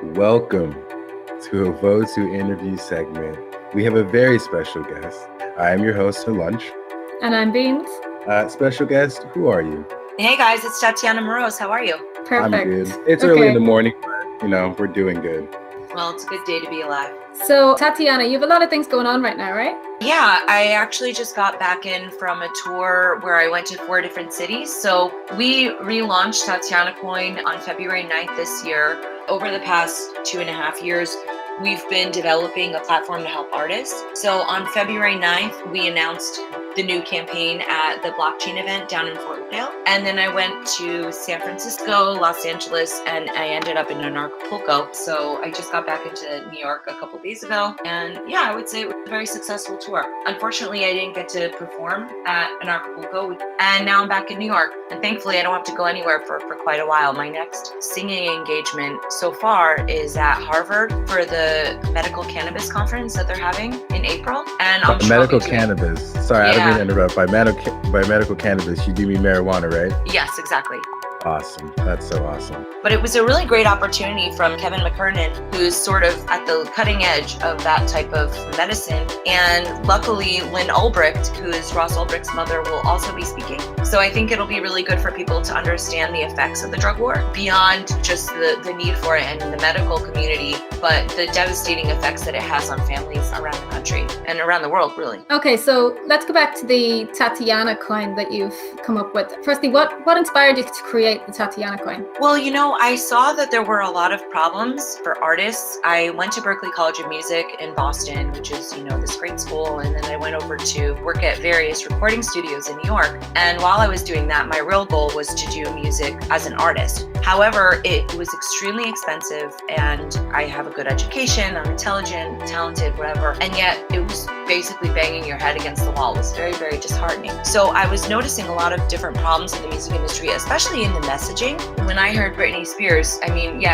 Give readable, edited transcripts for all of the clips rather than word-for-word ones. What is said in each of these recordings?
Welcome to a Vote to Interview segment. We have a very special guest. I am your host for lunch. And I'm Beans. Special guest, who are you? Hey guys, it's Tatiana Moroz. How are you? Perfect. I'm good. It's early in the morning, but we're doing good. Well, it's a good day to be alive. So, Tatiana, you have a lot of things going on right now, right? Yeah, I actually just got back in from a tour where I went to 4 different cities. So we relaunched Tatiana Coin on February 9th this year. Over the past 2.5 years, we've been developing a platform to help artists. So on February 9th, we announced the new campaign at the blockchain event down in Fort Lauderdale. And then I went to San Francisco, Los Angeles, and I ended up in Acapulco. So I just got back into New York a couple days ago. And yeah, I would say it was a very successful tour. Unfortunately, I didn't get to perform at Acapulco. And now I'm back in New York. And thankfully, I don't have to go anywhere for quite a while. My next singing engagement so far is at Harvard for the medical cannabis conference that they're having in April. And I'm medical cannabis. Sorry, I didn't mean to interrupt. By medical cannabis, you do mean marijuana, right? Yes, exactly. Awesome. That's so awesome. But it was a really great opportunity from Kevin McKernan, who's sort of at the cutting edge of that type of medicine. And luckily, Lynn Ulbricht, who is Ross Ulbricht's mother, will also be speaking. So I think it'll be really good for people to understand the effects of the drug war beyond just the need for it in the medical community, but the devastating effects that it has on families around the country and around the world, really. Okay, so let's go back to the Tatiana coin that you've come up with. Firstly, what inspired you to create the Tatiana coin? Well, I saw that there were a lot of problems for artists. I went to Berklee College of Music in Boston, which is, this great school. And then I went over to work at various recording studios in New York. And while I was doing that, my real goal was to do music as an artist. However, it was extremely expensive and I have a good education. I'm intelligent, talented, whatever. And yet it was basically banging your head against the wall. It was very, very disheartening. So I was noticing a lot of different problems in the music industry, especially in the messaging. When I heard Britney Spears,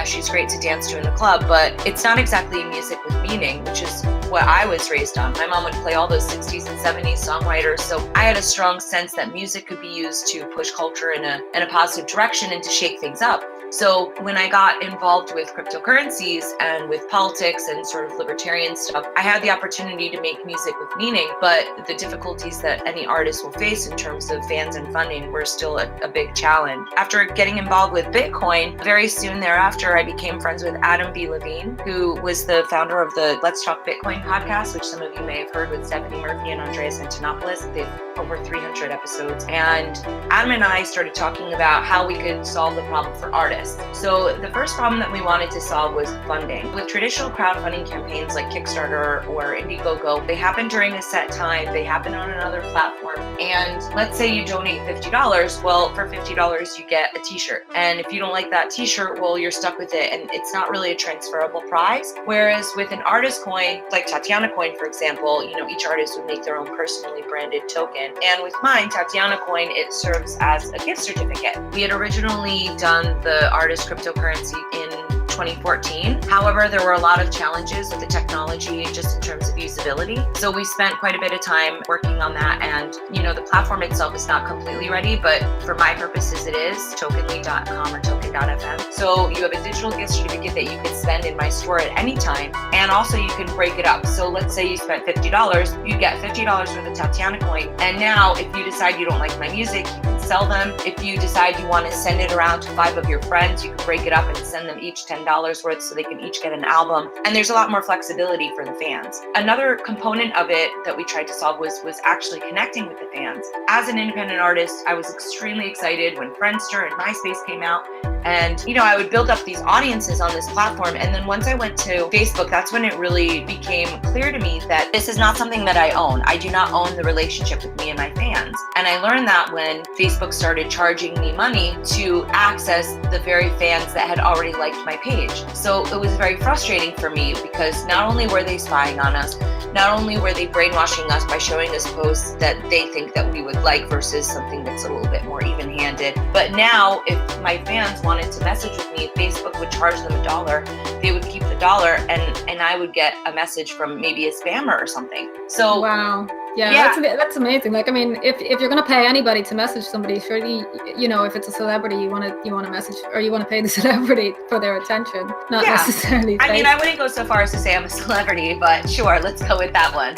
she's great to dance to in the club, but it's not exactly music with meaning, which is what I was raised on. My mom would play all those 60s and 70s songwriters. So I had a strong sense that music could be used to push culture in a positive direction and to shake things up. So when I got involved with cryptocurrencies and with politics and sort of libertarian stuff, I had the opportunity to make music with meaning, but the difficulties that any artist will face in terms of fans and funding were still a big challenge. After getting involved with Bitcoin, very soon thereafter, I became friends with Adam B. Levine, who was the founder of the Let's Talk Bitcoin podcast, which some of you may have heard with Stephanie Murphy and Andreas Antonopoulos. They've over 300 episodes. And Adam and I started talking about how we could solve the problem for artists. So the first problem that we wanted to solve was funding. With traditional crowdfunding campaigns like Kickstarter or Indiegogo, they happen during a set time, they happen on another platform. And let's say you donate $50. Well, for $50, you get a t-shirt. And if you don't like that t-shirt, well, you're stuck with it. And it's not really a transferable prize. Whereas with an artist coin, like Tatiana coin, for example, each artist would make their own personally branded token. And with mine, Tatiana coin, it serves as a gift certificate. We had originally done the artist cryptocurrency in 2014. However, there were a lot of challenges with the technology just in terms of usability. So we spent quite a bit of time working on that. And, the platform itself is not completely ready, but for my purposes, it is tokenly.com or token.fm. So you have a digital gift certificate that you can spend in my store at any time. And also you can break it up. So let's say you spent $50, you get $50 worth of Tatiana coin. And now if you decide you don't like my music, you can sell them. If you decide you want to send it around to 5 of your friends, you can break it up and send them each $10 worth so they can each get an album. And there's a lot more flexibility for the fans. Another component of it that we tried to solve was actually connecting with the fans. As an independent artist, I was extremely excited when Friendster and MySpace came out. And, I would build up these audiences on this platform. And then once I went to Facebook, that's when it really became clear to me that this is not something that I own. I do not own the relationship with me and my fans. And I learned that when Facebook started charging me money to access the very fans that had already liked my page. So it was very frustrating for me because not only were they spying on us, not only were they brainwashing us by showing us posts that they think that we would like versus something that's a little bit more even-handed, but now if my fans wanted to message with me, Facebook would charge them $1. They would keep the $1 and I would get a message from maybe a spammer or something. So wow. Yeah, that's amazing. Like, I mean, if you're gonna pay anybody to message somebody, surely, you know, if it's a celebrity, you want to message, or you want to pay the celebrity for their attention, not necessarily. I mean, I wouldn't go so far as to say I'm a celebrity, but sure, let's go with that one.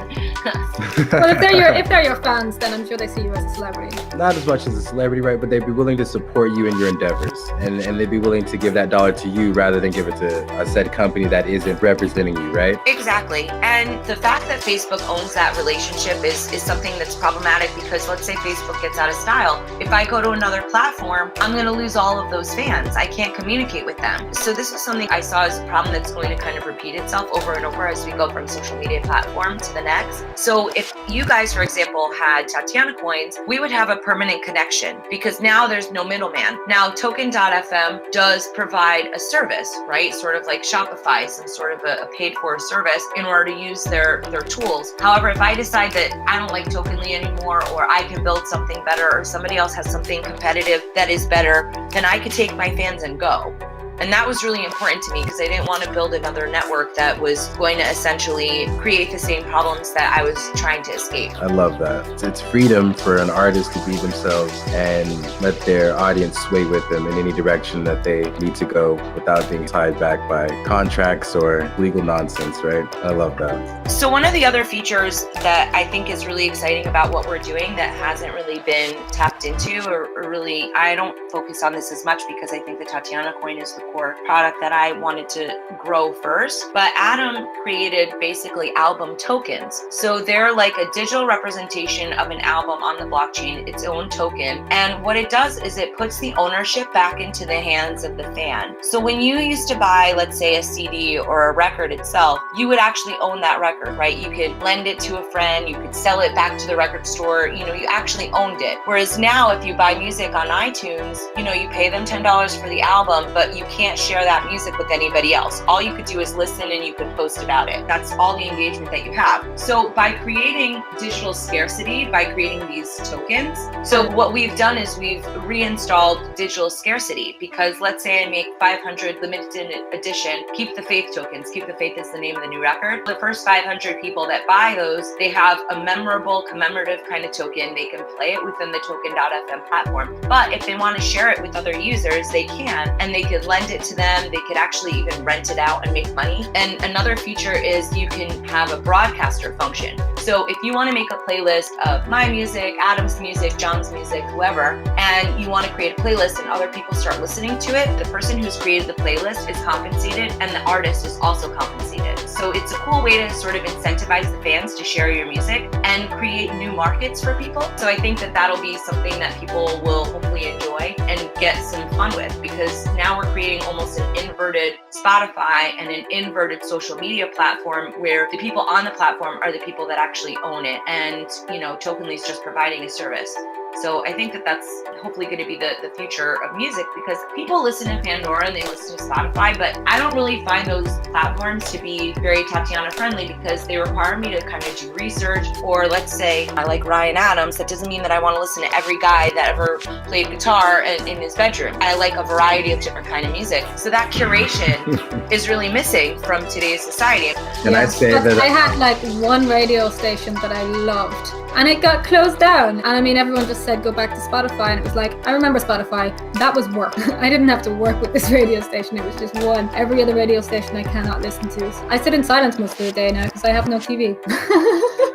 Well, if they're your fans, then I'm sure they see you as a celebrity. Not as much as a celebrity, right? But they'd be willing to support you in your endeavors, and they'd be willing to give that dollar to you rather than give it to a said company that isn't representing you, right? Exactly. And the fact that Facebook owns that relationship is something that's problematic, because let's say Facebook gets out of style. If I go to another platform, I'm going to lose all of those fans. I can't communicate with them. So this is something I saw as a problem that's going to kind of repeat itself over and over as we go from social media platform to the next. So if you guys, for example, had Tatiana coins, we would have a permanent connection, because now there's no middleman. Now Token.fm does provide a service, right? Sort of like Shopify, some sort of a paid for service in order to use their tools. However, if I decide that I don't like Tokenly anymore, or I can build something better, or somebody else has something competitive that is better, then I could take my fans and go. And that was really important to me, because I didn't want to build another network that was going to essentially create the same problems that I was trying to escape. I love that. It's freedom for an artist to be themselves and let their audience sway with them in any direction that they need to go without being tied back by contracts or legal nonsense, right? I love that. So one of the other features that I think is really exciting about what we're doing that hasn't really been tapped into, or really, I don't focus on this as much because I think the Tatiana coin is the core product that I wanted to grow first. But Adam created basically album tokens. So they're like a digital representation of an album on the blockchain, its own token. And what it does is it puts the ownership back into the hands of the fan. So when you used to buy, let's say, a CD or a record itself, you would actually own that record, right? You could lend it to a friend, you could sell it back to the record store, you know, you actually owned it. Whereas now, if you buy music on iTunes, you know, you pay them $10 for the album, but you can't share that music with anybody else. All you could do is listen, and you could post about it. That's all the engagement that you have. So by creating digital scarcity, by creating these tokens, so what we've done is we've reinstalled digital scarcity, because let's say I make 500 limited edition Keep the Faith tokens. Keep the Faith is the name of the new record. The first 500 people that buy those, they have a memorable commemorative kind of token. They can play it within the Token.fm platform. But if they want to share it with other users, they can, and they could lend it to them. They could actually even rent it out and make money. And another feature is you can have a broadcaster function. So if you want to make a playlist of my music, Adam's music, John's music, whoever, and you want to create a playlist and other people start listening to it, the person who's created the playlist is compensated, and the artist is also compensated. So it's a cool way to sort of incentivize the fans to share your music and create new markets for people. So I think that that'll be something that people will hopefully enjoy and get some fun with, because now we're creating almost an inverted Spotify and an inverted social media platform, where the people on the platform are the people that actually own it, and you know, Tokenly is just providing a service. So I think that that's hopefully going to be the future of music, because people listen to Pandora and they listen to Spotify, but I don't really find those platforms to be very Tatiana friendly, because they require me to kind of do research. Or let's say I like Ryan Adams, that doesn't mean that I want to listen to every guy that ever played guitar in his bedroom. I like a variety of different kind of music. So that curation is really missing from today's society. Can I say that I had like one radio station that I loved, and it got closed down. And I mean, everyone just said go back to Spotify, and it was like, I remember Spotify, that was work. I didn't have to work with this radio station. It was just one. Every other radio station I cannot listen to. I sit in silence most of the day now because I have no TV.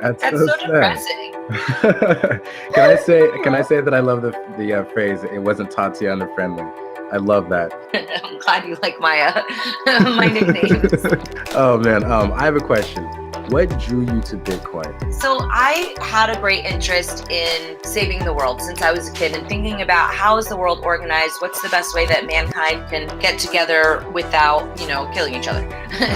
That's so depressing. Can I say that I love the phrase, it wasn't Tatiana friendly? I love that. I'm glad you like my my nicknames. Oh man, I have a question. What drew you to Bitcoin? So I had a great interest in saving the world since I was a kid, and thinking about how is the world organized, what's the best way that mankind can get together without, you know, killing each other.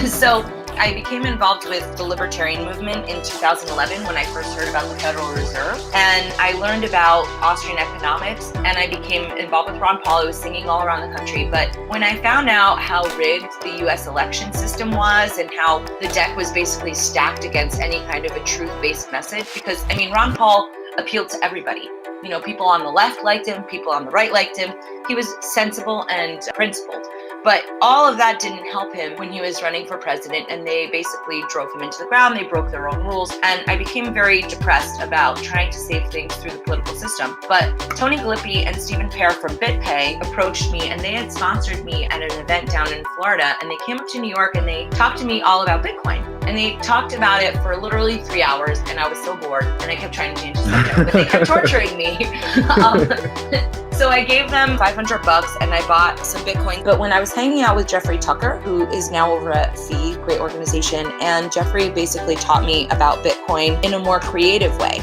So I became involved with the libertarian movement in 2011 when I first heard about the Federal Reserve, and I learned about Austrian economics, and I became involved with Ron Paul. I was singing all around the country, but when I found out how rigged the US election system was and how the deck was basically stacked against any kind of a truth-based message, because I mean, Ron Paul appealed to everybody. You know, people on the left liked him, people on the right liked him. He was sensible and principled. But all of that didn't help him when he was running for president, and they basically drove him into the ground. They broke their own rules, and I became very depressed about trying to save things through the political system. But Tony Glippi and Stephen Pear from BitPay approached me, and they had sponsored me at an event down in Florida, and they came up to New York and they talked to me all about Bitcoin. And they talked about it for literally 3 hours, and I was so bored, and I kept trying to change the subject, but they kept torturing me. So I gave them $500 and I bought some Bitcoin. But when I was hanging out with Jeffrey Tucker, who is now over at Fee, great organization, and Jeffrey basically taught me about Bitcoin in a more creative way.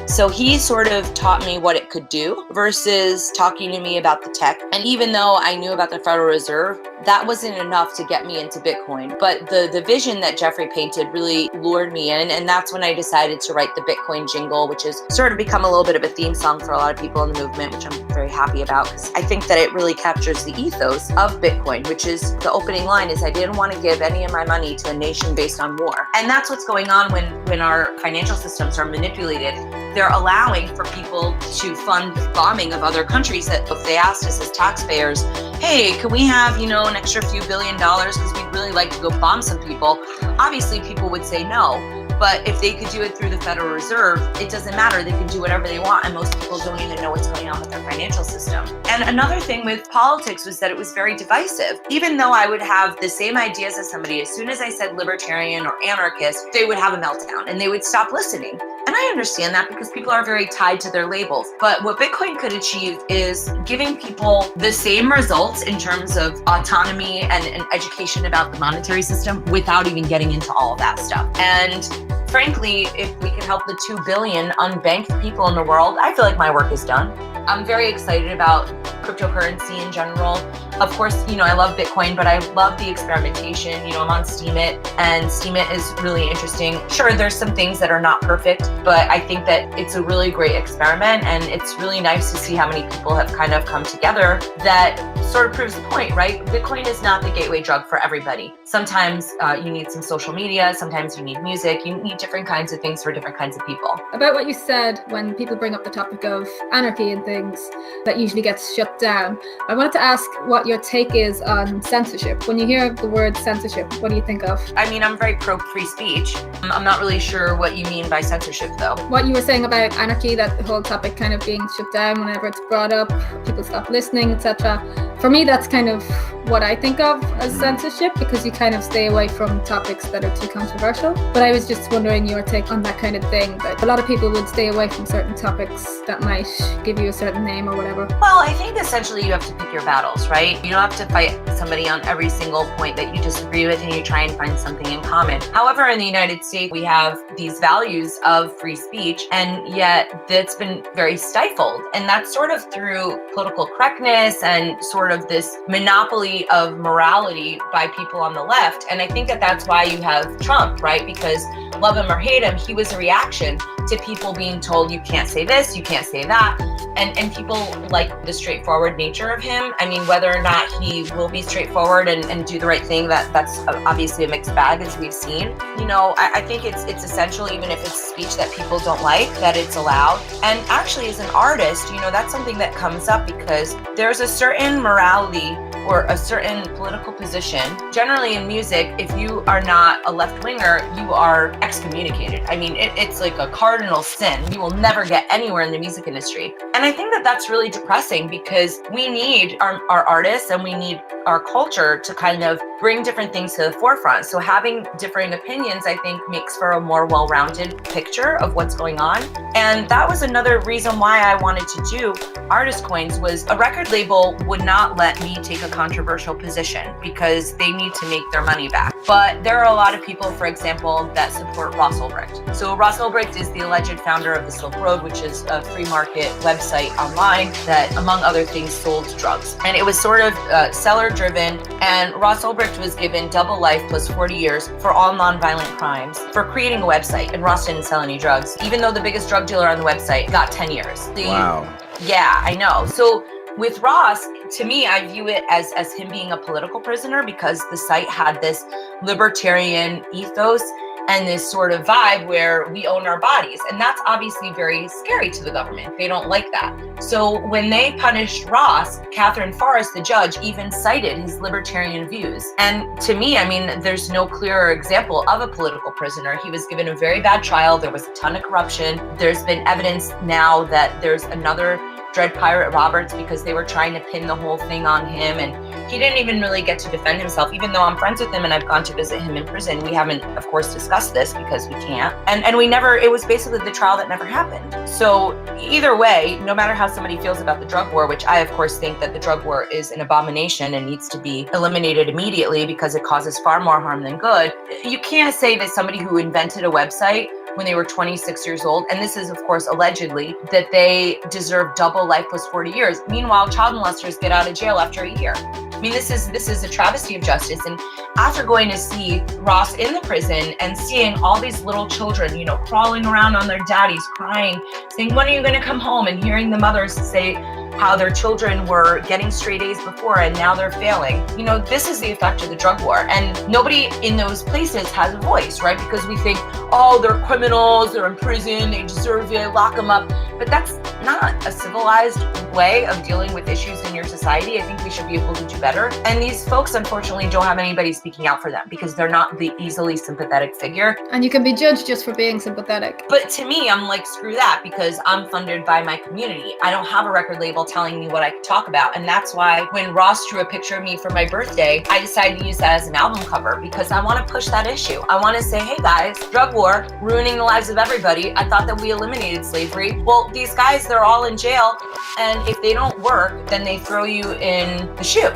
So he sort of taught me what it could do versus talking to me about the tech. And even though I knew about the Federal Reserve, that wasn't enough to get me into Bitcoin. But the vision that Jeffrey painted really lured me in. And that's when I decided to write the Bitcoin jingle, which has sort of become a little bit of a theme song for a lot of people in the movement, which I'm very happy about, because I think that it really captures the ethos of Bitcoin, which is the opening line is, I didn't want to give any of my money to a nation based on war. And that's what's going on when our financial systems are manipulated. They're allowing for people to fund bombing of other countries. That if they asked us as taxpayers, hey, can we have, an extra few $1 billion because we'd really like to go bomb some people? Obviously, people would say no. But if they could do it through the Federal Reserve, it doesn't matter. They can do whatever they want. And most people don't even know what's going on with their financial system. And another thing with politics was that it was very divisive. Even though I would have the same ideas as somebody, as soon as I said libertarian or anarchist, they would have a meltdown and they would stop listening. And I understand that because people are very tied to their labels. But what Bitcoin could achieve is giving people the same results in terms of autonomy and education about the monetary system without even getting into all of that stuff. And frankly, if we can help the 2 billion unbanked people in the world, I feel like my work is done. I'm very excited about cryptocurrency in general. Of course, I love Bitcoin, but I love the experimentation. I'm on Steemit, and Steemit is really interesting. Sure, there's some things that are not perfect, but I think that it's a really great experiment, and it's really nice to see how many people have kind of come together that sort of proves the point, right? Bitcoin is not the gateway drug for everybody. Sometimes you need some social media, sometimes you need music, you need different kinds of things for different kinds of people. About what you said, when people bring up the topic of anarchy and things, that usually gets shut down. I wanted to ask what your take is on censorship. When you hear the word censorship, what do you think of? I mean, I'm very pro free speech. I'm not really sure what you mean by censorship, though. What you were saying about anarchy, that the whole topic kind of being shut down whenever it's brought up, people stop listening, etc. For me, that's kind of what I think of as censorship, because you kind of stay away from topics that are too controversial. But I was just wondering your take on that kind of thing, that a lot of people would stay away from certain topics that might give you a certain name or whatever. Well, I think essentially you have to pick your battles, right? You don't have to fight somebody on every single point that you disagree with, and you try and find something in common. However, in the United States, we have these values of free speech, and yet that's been very stifled. And that's sort of through political correctness and sort of this monopoly of morality by people on the left. And I think that that's why you have Trump, right? Because love him or hate him, he was a reaction to people being told you can't say this, you can't say that. And people like the straightforward nature of him. I mean, whether or not he will be straightforward and do the right thing, that's obviously a mixed bag, as we've seen. I think it's essential, even if it's speech that people don't like, that it's allowed. And actually, as an artist, that's something that comes up because there's a certain morality or a certain political position. Generally in music, if you are not a left-winger, you are excommunicated. I mean, it's like a cardinal sin. You will never get anywhere in the music industry. And I think that that's really depressing, because we need our artists and we need our culture to kind of bring different things to the forefront. So having differing opinions, I think, makes for a more well-rounded picture of what's going on. And that was another reason why I wanted to do Artist Coins, was a record label would not let me take a controversial position because they need to make their money back. But there are a lot of people, for example, that support Ross Ulbricht. So Ross Ulbricht is the alleged founder of the Silk Road, which is a free market website online that, among other things, sold drugs. And it was sort of seller driven, and Ross Ulbricht was given double life plus 40 years for all nonviolent crimes for creating a website, and Ross didn't sell any drugs, even though the biggest drug dealer on the website got 10 years. Wow. Yeah, I know. So with Ross, to me, I view it as him being a political prisoner, because the site had this libertarian ethos, and this sort of vibe where we own our bodies. And that's obviously very scary to the government. They don't like that. So when they punished Ross, Catherine Forrest, the judge, even cited his libertarian views. And to me, I mean, there's no clearer example of a political prisoner. He was given a very bad trial. There was a ton of corruption. There's been evidence now that there's another Dread Pirate Roberts because they were trying to pin the whole thing on him, and he didn't even really get to defend himself, even though I'm friends with him and I've gone to visit him in prison. We haven't, of course, discussed this because we can't. And we never, it was basically the trial that never happened. So either way, no matter how somebody feels about the drug war, which I, of course, think that the drug war is an abomination and needs to be eliminated immediately because it causes far more harm than good, you can't say that somebody who invented a website when they were 26 years old, and this is of course allegedly, that they deserve double life plus 40 years. Meanwhile, child molesters get out of jail after a year. I mean, this is a travesty of justice. And after going to see Ross in the prison and seeing all these little children, you know, crawling around on their daddies, crying, saying, when are you going to come home? And hearing the mothers say how their children were getting straight A's before and now they're failing. You know, this is the effect of the drug war. And nobody in those places has a voice, right? Because we think, oh, they're criminals, they're in prison, they deserve it, lock them up. But that's not a civilized way of dealing with issues in your society. I think we should be able to do better. And these folks, unfortunately, don't have anybody speaking out for them because they're not the easily sympathetic figure. And you can be judged just for being sympathetic. But to me, I'm like, screw that, because I'm funded by my community. I don't have a record label telling me what I can talk about. And that's why when Ross drew a picture of me for my birthday, I decided to use that as an album cover because I want to push that issue. I want to say, hey guys, drug war, ruining the lives of everybody. I thought that we eliminated slavery. Well, these guys, they're all in jail. And if they don't work, then they throw you in the shoe.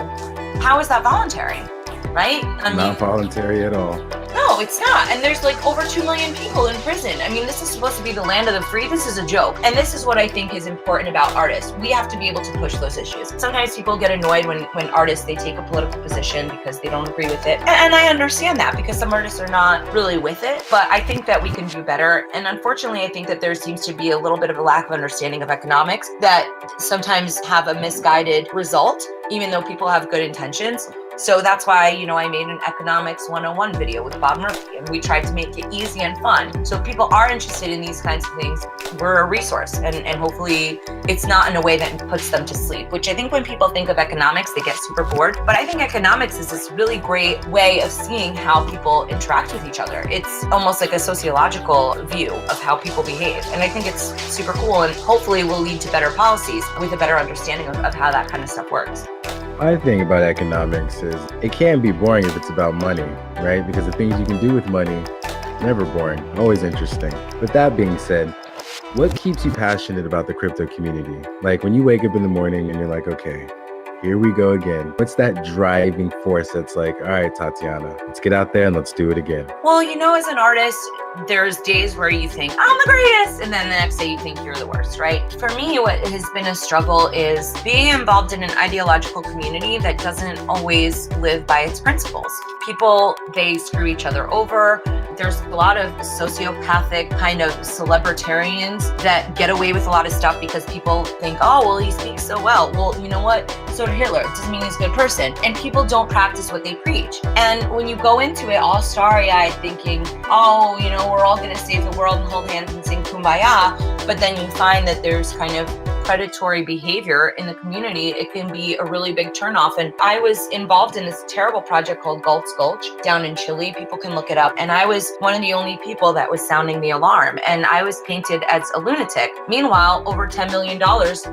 How is that voluntary? Right? I mean, not voluntary at all. No, it's not. And there's like over 2 million people in prison. I mean, this is supposed to be the land of the free. This is a joke. And this is what I think is important about artists. We have to be able to push those issues. Sometimes people get annoyed when artists, they take a political position because they don't agree with it. And I understand that because some artists are not really with it. But I think that we can do better. And unfortunately, I think that there seems to be a little bit of a lack of understanding of economics that sometimes have a misguided result, even though people have good intentions. So that's why, you know, I made an economics 101 video with Bob Murphy, and we tried to make it easy and fun. So if people are interested in these kinds of things, we're a resource, and hopefully it's not in a way that puts them to sleep, which I think when people think of economics, they get super bored. But I think economics is this really great way of seeing how people interact with each other. It's almost like a sociological view of how people behave. And I think it's super cool, and hopefully will lead to better policies with a better understanding of how that kind of stuff works. My thing about economics is it can be boring if it's about money, right? Because the things you can do with money, never boring, always interesting. With that being said, what keeps you passionate about the crypto community? Like when you wake up in the morning and you're like, okay, here we go again. What's that driving force that's like, all right, Tatiana, let's get out there and let's do it again? Well, you know, as an artist, there's days where you think, I'm the greatest, and then the next day you think you're the worst, right? For me, what has been a struggle is being involved in an ideological community that doesn't always live by its principles. People, they screw each other over. There's a lot of sociopathic kind of celebritarians that get away with a lot of stuff because people think, oh, well, he speaks so well. Well, you know what? So did Hitler. It doesn't mean he's a good person. And people don't practice what they preach. And when you go into it all starry-eyed thinking, oh, you know, we're all going to save the world and hold hands and sing Kumbaya, but then you find that there's kind of predatory behavior in the community, it can be a really big turnoff. And I was involved in this terrible project called Galt's Gulch down in Chile. People can look it up. And I was one of the only people that was sounding the alarm. And I was painted as a lunatic. Meanwhile, over $10 million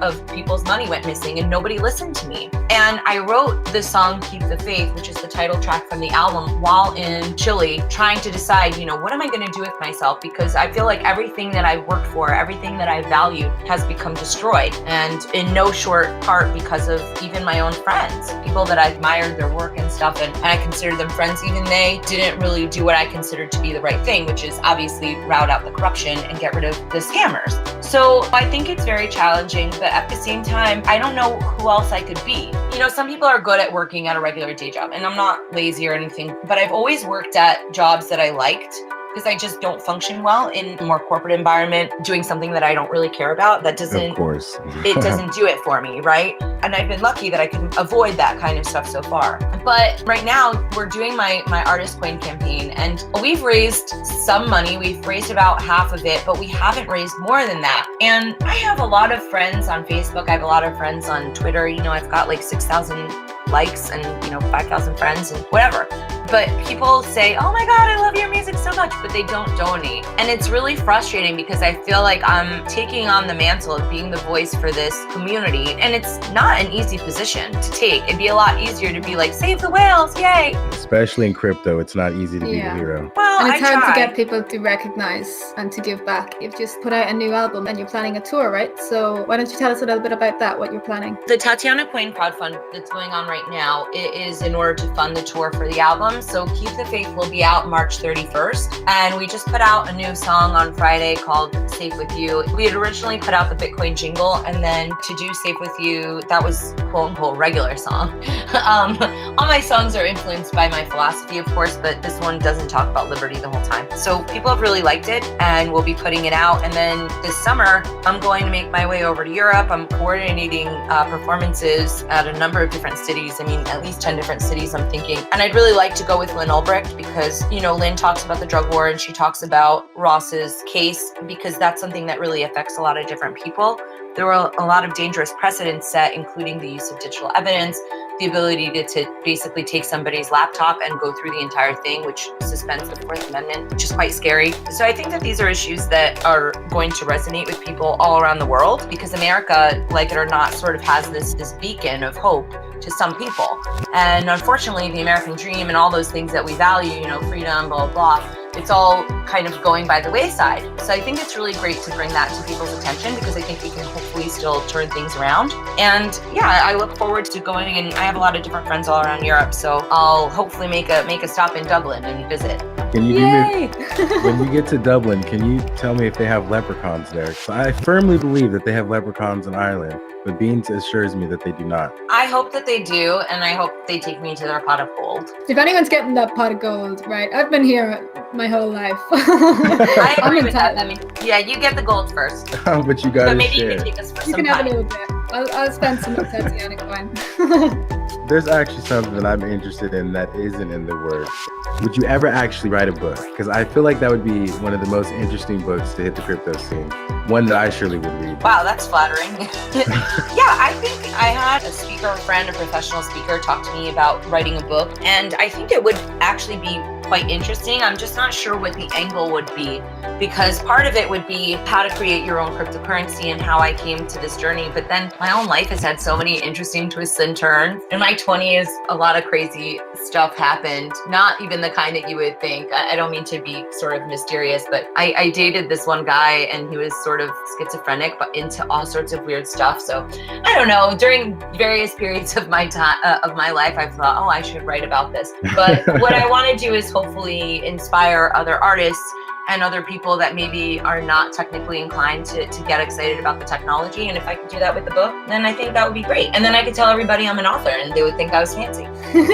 of people's money went missing and nobody listened to me. And I wrote the song Keep the Faith, which is the title track from the album, while in Chile, trying to decide, you know, what am I going to do with myself? Because I feel like everything that I've worked for, everything that I valued has become destroyed. And in no short part because of even my own friends, people that I admired their work and stuff, and I consider them friends, even they didn't really do what I considered to be the right thing, which is obviously rout out the corruption and get rid of the scammers. So I think it's very challenging, but at the same time, I don't know who else I could be. You know, some people are good at working at a regular day job, and I'm not lazy or anything, but I've always worked at jobs that I liked. because I just don't function well in a more corporate environment doing something that I don't really care about. That doesn't, Of course. it doesn't do it for me, right? And I've been lucky that I can avoid that kind of stuff so far. But right now we're doing my artist coin campaign, and we've raised some money. We've raised about half of it, but we haven't raised more than that. And I have a lot of friends on Facebook. I have a lot of friends on Twitter. You know, I've got like 6,000 likes and, 5,000 friends and whatever. But people say, oh my God, I love your music so much, but they don't donate. And it's really frustrating because I feel like I'm taking on the mantle of being the voice for this community. And it's not an easy position to take. It'd be a lot easier to be like, save the whales, yay. Especially in crypto, it's not easy to be the hero. Well, And it's I hard try. to get people to recognize and to give back. You've just put out a new album and you're planning a tour, right? So why don't you tell us a little bit about that, what you're planning? The Tatiana Coin crowdfund that's going on right now, it is in order to fund the tour for the album. So Keep the Faith will be out March 31st. And we just put out a new song on Friday called Safe With You. We had originally put out the Bitcoin jingle, and then to do Safe With You, that was quote unquote regular song. All my songs are influenced by my philosophy, of course, but this one doesn't talk about liberty the whole time. So people have really liked it, and we'll be putting it out. And then this summer, I'm going to make my way over to Europe. I'm coordinating performances at a number of different cities. I mean, at least 10 different cities, I'm thinking. And I'd really like to go with Lynn Ulbricht because, Lynn talks about the drug war and she talks about Ross's case because that's something that really affects a lot of different people. There were a lot of dangerous precedents set, including the use of digital evidence, the ability to basically take somebody's laptop and go through the entire thing, which suspends the Fourth Amendment, which is quite scary. So I think that these are issues that are going to resonate with people all around the world because America, like it or not, sort of has this beacon of hope to some people. And unfortunately, the American dream and all those things that we value, freedom, blah, blah, blah, it's all kind of going by the wayside. So I think it's really great to bring that to people's attention because I think we can hopefully still turn things around. And yeah, I look forward to going, and I have a lot of different friends all around Europe. So I'll hopefully make a stop in Dublin and visit. Can you Yay! when you get to Dublin, can you tell me if they have leprechauns there? So I firmly believe that they have leprechauns in Ireland, but Beans assures me that they do not. I hope that they do, and I hope they take me to their pot of gold. If anyone's getting that pot of gold, right? I've been here my whole life. I I'm agree with that. entitled. I mean, yeah, you get the gold first, But you gotta but maybe share. you can take us for You some can have a time. little bit. I'll spend some of Tatiana coin. There's actually something that I'm interested in that isn't in the word. Would you ever actually write a book? Because I feel like that would be one of the most interesting books to hit the crypto scene. One that I surely would read. Wow, that's flattering. Yeah, I think I had a speaker friend, a professional speaker, talk to me about writing a book, and I think it would actually be quite interesting. I'm just not sure what the angle would be, because part of it would be how to create your own cryptocurrency and how I came to this journey. But then my own life has had so many interesting twists and turns. In my 20s, a lot of crazy stuff happened, not even the kind that you would think. I don't mean to be sort of mysterious, but I dated this one guy and he was sort of schizophrenic, but into all sorts of weird stuff. So I don't know, during various periods of my time, of my life, I've thought, oh, I should write about this. But what I want to do is hopefully inspire other artists and other people that maybe are not technically inclined to get excited about the technology. And if I could do that with the book, then I think that would be great. And then I could tell everybody I'm an author and they would think I was fancy.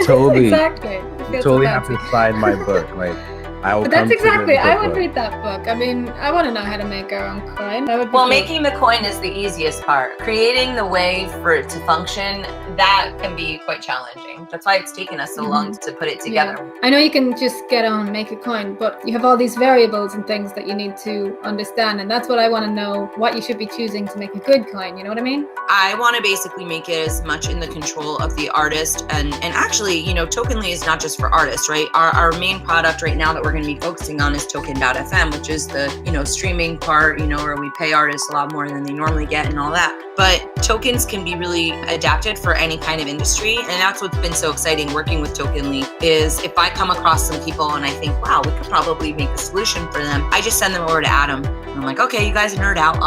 Totally. Exactly. You totally have to sign my book. Like, I will But that's come to exactly, the I book would club. read that book. I mean, I want to know how to make our own coin. That would be Well, cool. making the coin is the easiest part. Creating the way for it to function, that can be quite challenging. That's why it's taken us so long to put it together. Yeah. I know you can just get on, make a coin, but you have all these variables and things that you need to understand. And that's what I want to know, what you should be choosing to make a good coin. You know what I mean? I want to basically make it as much in the control of the artist. And actually, Tokenly is not just for artists, right? Our main product right now that we're going to be focusing on is Token.fm, which is the, streaming part, where we pay artists a lot more than they normally get and all that. But tokens can be really adapted for any kind of industry. And that's what's been so exciting working with Tokenly is if I come across some people and I think, wow, we could probably make a solution for them, I just send them over to Adam. And I'm like, okay, you guys nerd out.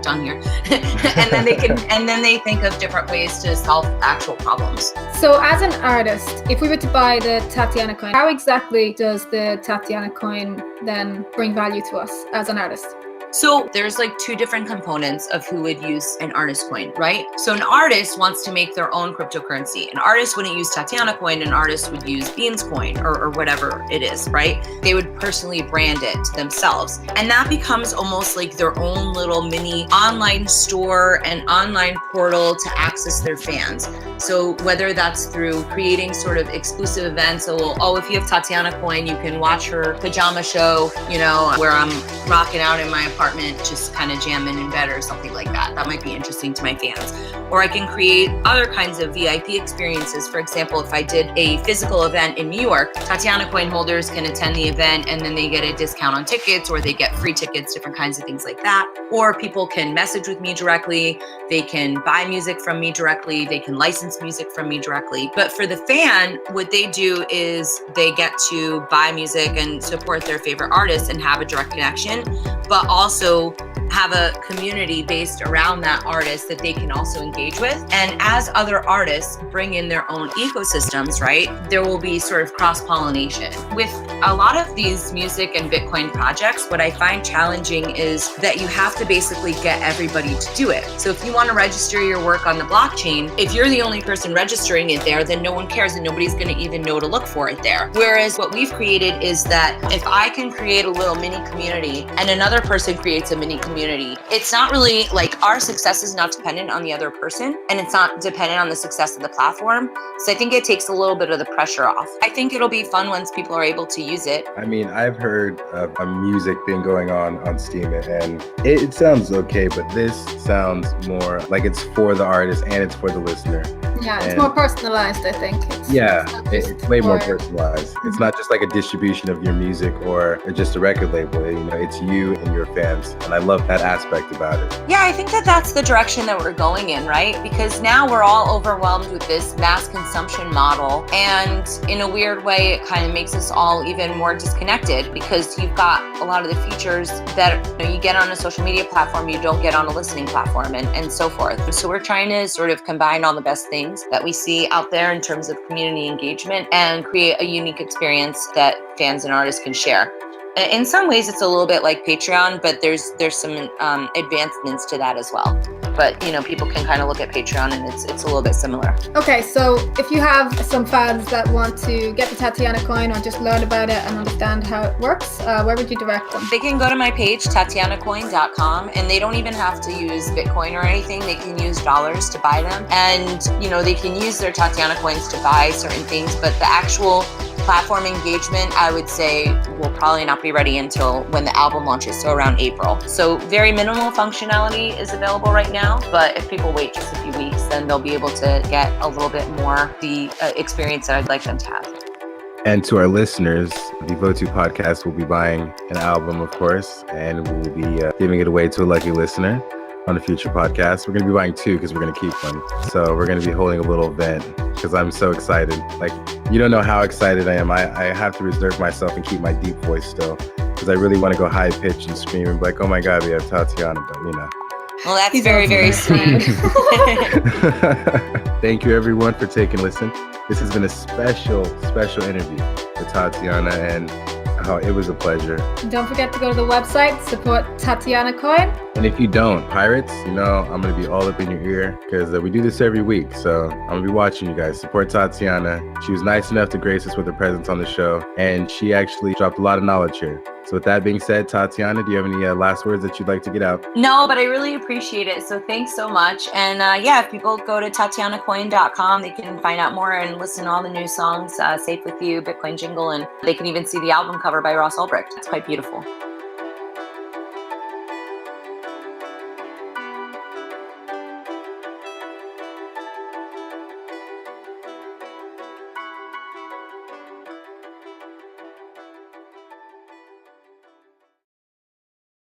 Done here. and then they think of different ways to solve actual problems. So as an artist, if we were to buy the Tatiana coin, how exactly does the Tatiana coin then bring value to us as an artist? So there's like two different components of who would use an artist coin, right? So an artist wants to make their own cryptocurrency. An artist wouldn't use Tatiana coin, an artist would use Beans coin or whatever it is, right? They would personally brand it themselves. And that becomes almost like their own little mini online store and online portal to access their fans. So whether that's through creating sort of exclusive events, so if you have Tatiana coin, you can watch her pajama show, where I'm rocking out in my apartment, just kind of jamming in bed or something like that. That might be interesting to my fans. Or I can create other kinds of VIP experiences. For example, if I did a physical event in New York, Tatiana coin holders can attend the event and then they get a discount on tickets, or they get free tickets, different kinds of things like that. Or people can message with me directly. They can buy music from me directly. They can license music from me directly. But for the fan, what they do is they get to buy music and support their favorite artists and have a direct connection, but also have a community based around that artist that they can also engage with. And as other artists bring in their own ecosystems, right, there will be sort of cross-pollination. With a lot of these music and Bitcoin projects, what I find challenging is that you have to basically get everybody to do it. So if you want to register your work on the blockchain, if you're the only person registering it there, then no one cares and nobody's going to even know to look for it there. Whereas what we've created is that if I can create a little mini community and another person creates a mini community, it's not really like our success is not dependent on the other person, and it's not dependent on the success of the platform. So I think it takes a little bit of the pressure off. I think it'll be fun once people are able to use it. I mean, I've heard of a music thing going on Steam, and it sounds okay, but this sounds more like it's for the artist and it's for the listener. Yeah, it's more personalized, I think. It's way more personalized. It's not just like a distribution of your music or just a record label. It's you and your fans, and I love that aspect about it. Yeah, I think that that's the direction that we're going in, right? Because now we're all overwhelmed with this mass consumption model, and in a weird way, it kind of makes us all even more disconnected, because you've got a lot of the features that you get on a social media platform you don't get on a listening platform, and so forth. So we're trying to sort of combine all the best things that we see out there in terms of community engagement and create a unique experience that fans and artists can share. In some ways, it's a little bit like Patreon, but there's some advancements to that as well. But people can kind of look at Patreon, and it's a little bit similar. Okay, so if you have some fans that want to get the Tatiana coin or just learn about it and understand how it works, where would you direct them? They can go to my page, tatianacoin.com, and they don't even have to use Bitcoin or anything. They can use dollars to buy them, and they can use their Tatiana coins to buy certain things. But the actual platform engagement, I would say, will probably not be ready until when the album launches, so around April. So very minimal functionality is available right now, but if people wait just a few weeks, then they'll be able to get a little bit more the experience that I'd like them to have. And to our listeners, the Votu podcast will be buying an album, of course, and we'll be giving it away to a lucky listener on a future podcast. We're going to be buying 2 because we're going to keep one. So we're going to be holding a little event because I'm so excited. Like, you don't know how excited I am. I have to reserve myself and keep my deep voice still because I really want to go high pitch and scream and be like, oh my God, we have Tatiana, but Well, that's very, very sweet. Thank you everyone for taking a listen. This has been a special interview with Tatiana, and it was a pleasure. Don't forget to go to the website, support Tatiana coin. And if you don't, pirates, I'm going to be all up in your ear because we do this every week. So I'm going to be watching you guys. Support Tatiana. She was nice enough to grace us with her presence on the show, and she actually dropped a lot of knowledge here. So with that being said, Tatiana, do you have any last words that you'd like to get out? No, but I really appreciate it. So thanks so much. And if people go to tatianacoin.com, they can find out more and listen to all the new songs, Safe With You, Bitcoin Jingle, and they can even see the album cover by Ross Ulbricht. It's quite beautiful.